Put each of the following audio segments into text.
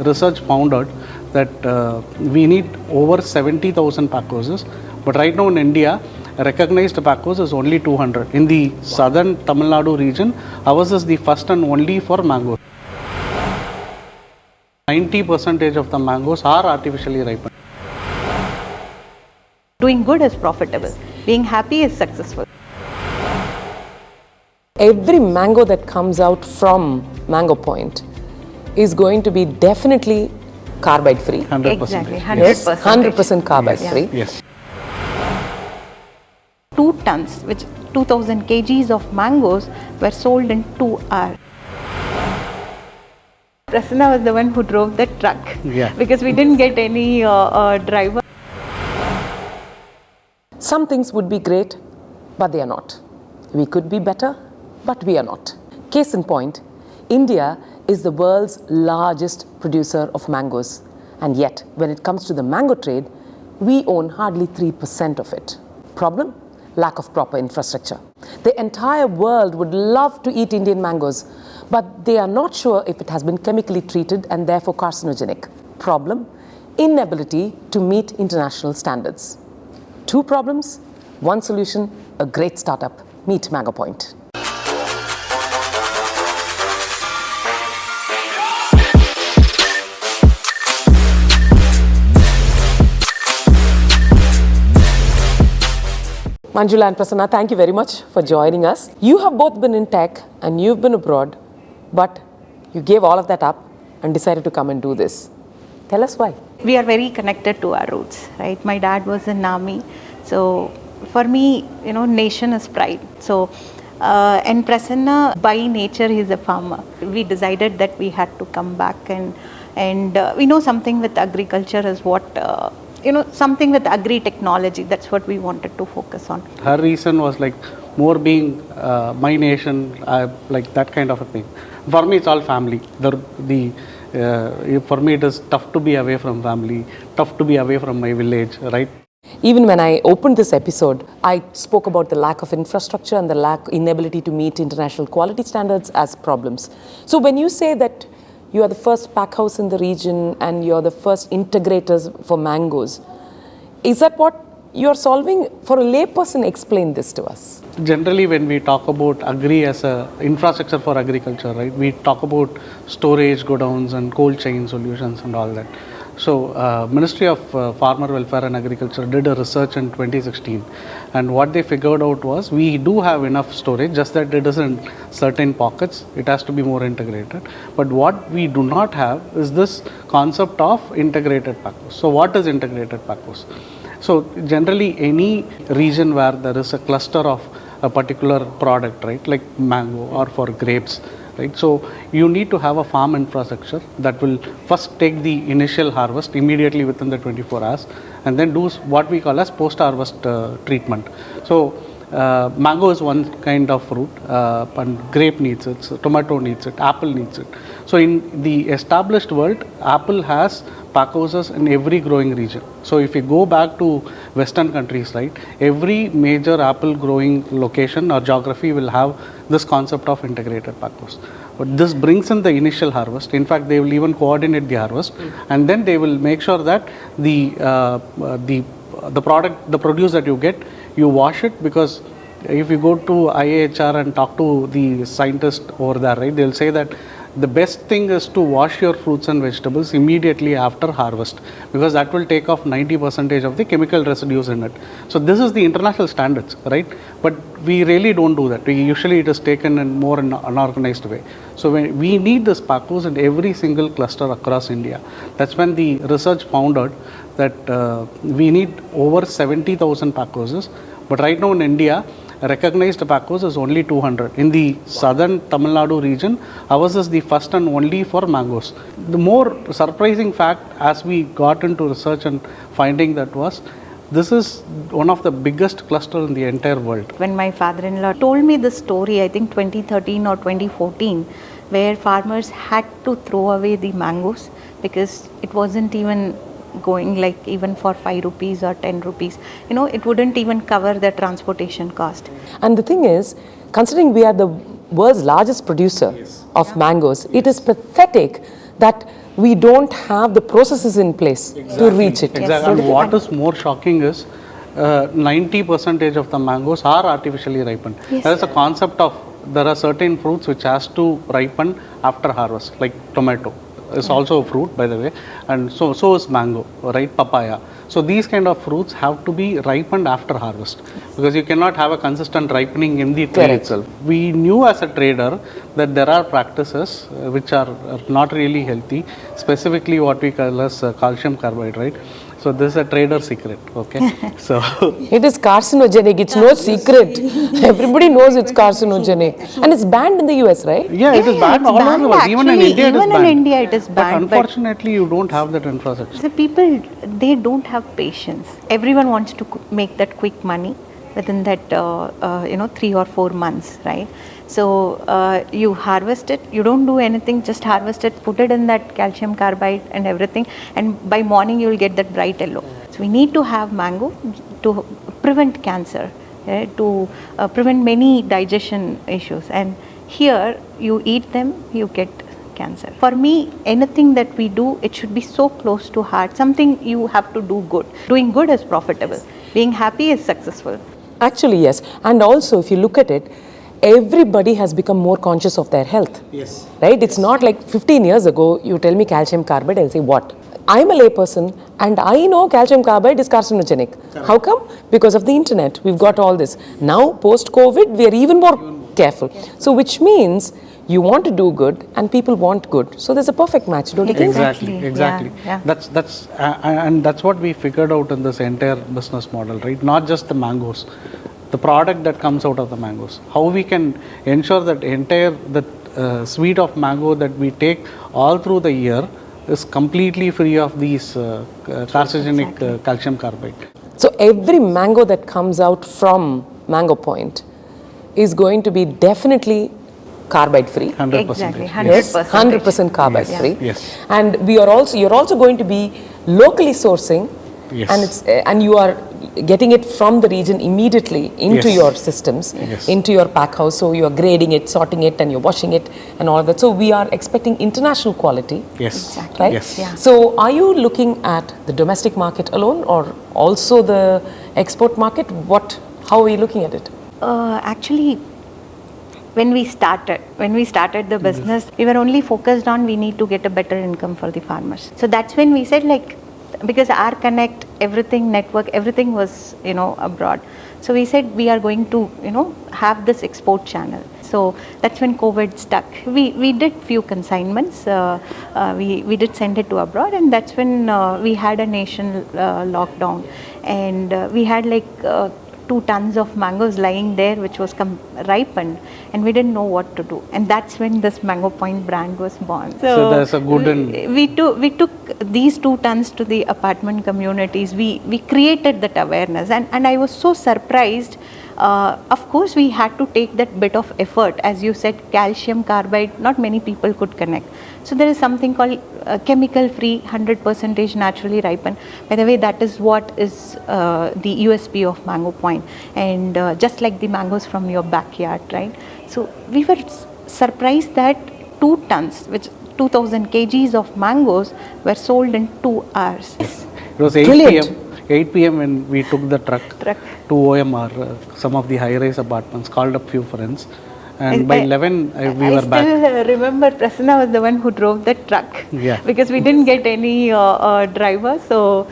research found out that we need over 70,000 packhouses, but right now in India, recognized packhouse is only 200. In the southern Tamil Nadu region, ours is the first and only for mangoes. 90% of the mangoes are artificially ripened. Doing good is profitable. Being happy is successful. Every mango that comes out from MangoPoint is going to be definitely carbide free. 100%. Exactly, 100%. Yes, 100% carbide free. Yes. 2 tons, which 2000 kgs of mangoes were sold in 2 hours. Prasanna was the one who drove the truck because we didn't get any driver. Some things would be great, but they are not. We could be better, but we are not. Case in point, India is the world's largest producer of mangoes. And yet, when it comes to the mango trade, we own hardly 3% of it. Problem? Lack of proper infrastructure. The entire world would love to eat Indian mangoes, but they are not sure if it has been chemically treated and therefore carcinogenic. Problem? Inability to meet international standards. 2 problems, 1 solution, a great startup. Meet MangoPoint. Manjula and Prasanna, thank you very much for joining us. You have both been in tech and you've been abroad, but you gave all of that up and decided to come and do this. Tell us why. We are very connected to our roots, right? My dad was in army, so for me, nation is pride. So, and Prasanna, by nature, he's a farmer. We decided that we had to come back and we know something with agriculture is what, something with agri-technology. That's what we wanted to focus on. Her reason was like more being my nation, like that kind of a thing. For me, it's all family. For me, it is tough to be away from family, tough to be away from my village, right? Even when I opened this episode, I spoke about the lack of infrastructure and the inability to meet international quality standards as problems. So when you say that you are the first packhouse in the region and you're the first integrators for mangoes, is that what you're solving? For a layperson, explain this to us. Generally, when we talk about agri as a infrastructure for agriculture, right, we talk about storage, godowns and cold chain solutions and all that. So, Ministry of Farmer Welfare and Agriculture did a research in 2016, and what they figured out was we do have enough storage, just that it is in certain pockets. It has to be more integrated. But what we do not have is this concept of integrated packhouse. So, what is integrated packhouse? So, generally any region where there is a cluster of a particular product, right, like mango or for grapes, right? So you need to have a farm infrastructure that will first take the initial harvest immediately within the 24 hours and then do what we call as post-harvest treatment. So mango is one kind of fruit, and grape needs it, so tomato needs it, apple needs it. So in the established world, apple has packhouses in every growing region. So if you go back to Western countries, right, every major apple growing location or geography will have this concept of integrated packhouse. But this brings in the initial harvest. In fact, they will even coordinate the harvest, and then they will make sure that the produce that you get, you wash it, because if you go to IAHR and talk to the scientist over there, right, they'll say that the best thing is to wash your fruits and vegetables immediately after harvest, because that will take off 90% of the chemical residues in it. So this is the international standards, right? But we really don't do that. Usually it is taken in more unorganized way. So when we need this packhouse in every single cluster across India. That's when the research found out that we need over 70,000 packhouses. But right now in India, recognized packhouse is only 200. In the southern Tamil Nadu region, ours is the first and only for mangoes. The more surprising fact as we got into research and finding that was, this is one of the biggest clusters in the entire world. When my father-in-law told me this story, I think 2013 or 2014, where farmers had to throw away the mangoes because it wasn't even going like even for 5 rupees or 10 rupees, it wouldn't even cover the transportation cost. And the thing is, considering we are the world's largest producer of mangoes, it is pathetic that we don't have the processes in place to reach it. Exactly. And what is more shocking is 90% of the mangoes are artificially ripened. Yes. There is a concept of there are certain fruits which has to ripen after harvest, like tomato is also a fruit, by the way, and so is mango, right? Papaya. So these kind of fruits have to be ripened after harvest, because you cannot have a consistent ripening in the tree itself. We knew as a trader that there are practices which are not really healthy, specifically what we call as calcium carbide, right? So this is a trader secret, okay? So It is carcinogenic, it's no secret. Everybody knows it's carcinogenic. And it's banned in the US, right? yeah, it is banned it's all over banned the world. Even in actually. India, it is Even banned. in India, it is But banned. unfortunately, you don't have that infrastructure. The people, they don't have patience. Everyone wants to make that quick money within that 3 or 4 months, right? So you harvest it, you don't do anything, just harvest it, put it in that calcium carbide and everything, and by morning you will get that bright yellow. So we need to have mango to prevent cancer, to prevent many digestion issues, and here you eat them, you get cancer. For me, anything that we do, it should be so close to heart, something you have to do good. Doing good is profitable, being happy is successful. Actually, yes. And also, if you look at it, everybody has become more conscious of their health. Yes. Right? It's not like 15 years ago, you tell me calcium carbide, I'll say, what? I'm a layperson and I know calcium carbide is carcinogenic. Correct. How come? Because of the internet. We've got all this. Now, post-COVID, we are even more careful. So, which means you want to do good and people want good. So, there's a perfect match, don't you think? Exactly. Yeah. And that's what we figured out in this entire business model, right? Not just the mangoes, the product that comes out of the mangoes. How we can ensure that entire suite of mango that we take all through the year is completely free of these carcinogenic calcium carbide. So, every mango that comes out from MangoPoint is going to be definitely carbide free. 100%. Exactly, Yes, 100% carbide Yes. free. Yes. And you're also going to be locally sourcing, Yes. and you are getting it from the region immediately into Yes. your systems, Yes. into your pack house. So you are grading it, sorting it, and you're washing it, and all of that. So we are expecting international quality. Yes. Exactly. Right? Yes. Yeah. So are you looking at the domestic market alone, or also the export market? How are you looking at it? Actually, when we started the business, we were only focused on we need to get a better income for the farmers. So that's when we said, like, because our connect, everything, network, everything was, abroad. So we said we are going to, have this export channel. So that's when COVID stuck. We did few consignments. We did send it to abroad, and that's when we had a nation lockdown, and we had like 2 tons of mangoes lying there, which was ripened, and we didn't know what to do. And that's when this MangoPoint brand was born. So there's a good we took these 2 tons to the apartment communities. We created that awareness, and I was so surprised. Of course, we had to take that bit of effort. As you said, calcium carbide, not many people could connect. So there is something called chemical-free, 100% naturally ripened. By the way, that is what is the USP of MangoPoint, and just like the mangoes from your backyard, right? So we were surprised that 2 tons, which 2000 kgs of mangoes were sold in 2 hours. It was 8 Brilliant. p.m. 8 p.m. when we took the truck to OMR, some of the high-rise apartments, called up few friends, and by 11 we were back. I still remember Prasanna was the one who drove the truck, Yeah. because we didn't get any driver. So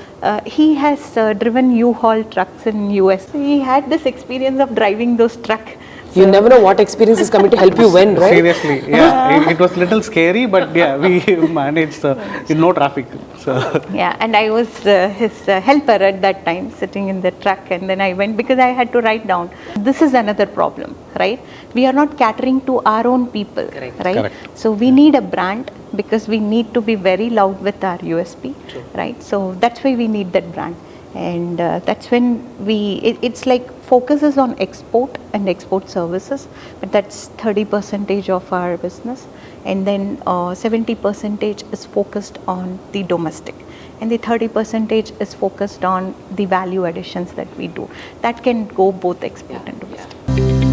he has driven U-Haul trucks in US. He had this experience of driving those trucks. You never know what experience is coming to help you when, right? Seriously, yeah, it was little scary, but yeah, we managed no traffic. So Yeah, and I was his helper at that time, sitting in the truck, and then I went because I had to write down. This is another problem, right? We are not catering to our own people, right? Correct. So we need a brand, because we need to be very loud with our USP, right? So that's why we need that brand. And that's when it's like focuses on export and export services, but that's 30% of our business, and then 70% is focused on the domestic, and the 30% is focused on the value additions that we do. That can go both export and domestic.